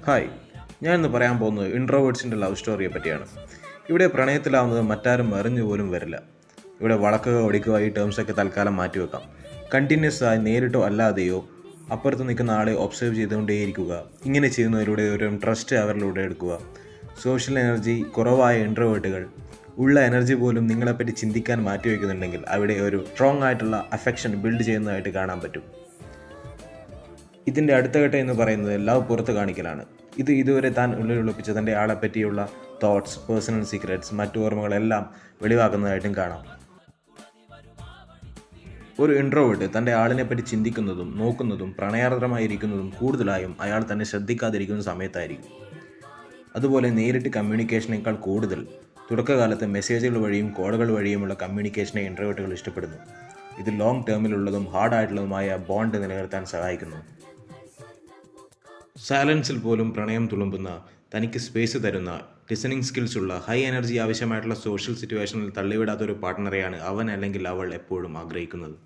Hi, ഞാൻ ഇന്ന് പറയാൻ പോകുന്നത് ഇൻട്രോവേർട്സിൻ്റെ ലവ് സ്റ്റോറിയെ പറ്റിയാണ്. ഇവിടെ പ്രണയത്തിലാവുന്നത് മറ്റാരും അറിഞ്ഞു പോലും വരില്ല. ഇവിടെ വളക്കുക ഒടിക്കുക ഈ ടേംസൊക്കെ തൽക്കാലം മാറ്റിവെക്കാം. കണ്ടിന്യൂസ് ആയി നേരിട്ടോ അല്ലാതെയോ അപ്പുറത്ത് നിൽക്കുന്ന ആളെ ഒബ്സർവ് ചെയ്തുകൊണ്ടേയിരിക്കുക. ഇങ്ങനെ ചെയ്യുന്നതിലൂടെ ഒരു ട്രസ്റ്റ് അവരിലൂടെ എടുക്കുക. സോഷ്യൽ എനർജി കുറവായ ഇൻട്രോവേർട്ടുകൾ ഉള്ള എനർജി പോലും നിങ്ങളെപ്പറ്റി ചിന്തിക്കാൻ മാറ്റിവെക്കുന്നുണ്ടെങ്കിൽ അവിടെ ഒരു സ്ട്രോങ് ആയിട്ടുള്ള അഫെക്ഷൻ ബിൽഡ് ചെയ്യുന്നതായിട്ട് കാണാൻ പറ്റും. ഇതിൻ്റെ അടുത്ത ഘട്ടം എന്ന് പറയുന്നത് ലവ് പുറത്ത് കാണിക്കലാണ്. ഇതുവരെ താൻ ഉള്ളിലൊളിപ്പിച്ച തൻ്റെ ആളെ പറ്റിയുള്ള തോട്ട്സ്, പേഴ്സണൽ സീക്രറ്റ്സ്, മറ്റു ഓർമ്മകളെല്ലാം വെളിവാക്കുന്നതായിട്ടും കാണാം. ഒരു ഇൻട്രോവേർട്ട് തൻ്റെ ആളിനെ പറ്റി ചിന്തിക്കുന്നതും നോക്കുന്നതും പ്രണയാർദ്രമായിരിക്കുന്നതും കൂടുതലായും അയാൾ തന്നെ ശ്രദ്ധിക്കാതിരിക്കുന്ന സമയത്തായിരിക്കും. അതുപോലെ നേരിട്ട് കമ്മ്യൂണിക്കേഷനേക്കാൾ കൂടുതൽ തുടക്കകാലത്ത് മെസ്സേജുകൾ വഴിയും കോളുകൾ വഴിയുമുള്ള കമ്മ്യൂണിക്കേഷനെ ഇൻട്രോവേർട്ടുകൾ ഇഷ്ടപ്പെടുന്നു. ഇത് ലോങ് ടേമിലുള്ളതും ഹാർഡായിട്ടുള്ളതുമായ ബോണ്ട് നിലനിർത്താൻ സഹായിക്കുന്നു. സൈലൻസിൽ പോലും പ്രണയം തുളുമ്പുന്ന, തനിക്ക് സ്പേസ് തരുന്ന, ലിസണിങ് സ്കിൽസ് ഉള്ള, ഹൈ എനർജി ആവശ്യമായിട്ടുള്ള സോഷ്യൽ സിറ്റുവേഷനിൽ തള്ളിവിടാത്തൊരു പാർട്ട്ണറെയാണ് അവൻ അല്ലെങ്കിൽ അവൾ എപ്പോഴും ആഗ്രഹിക്കുന്നത്.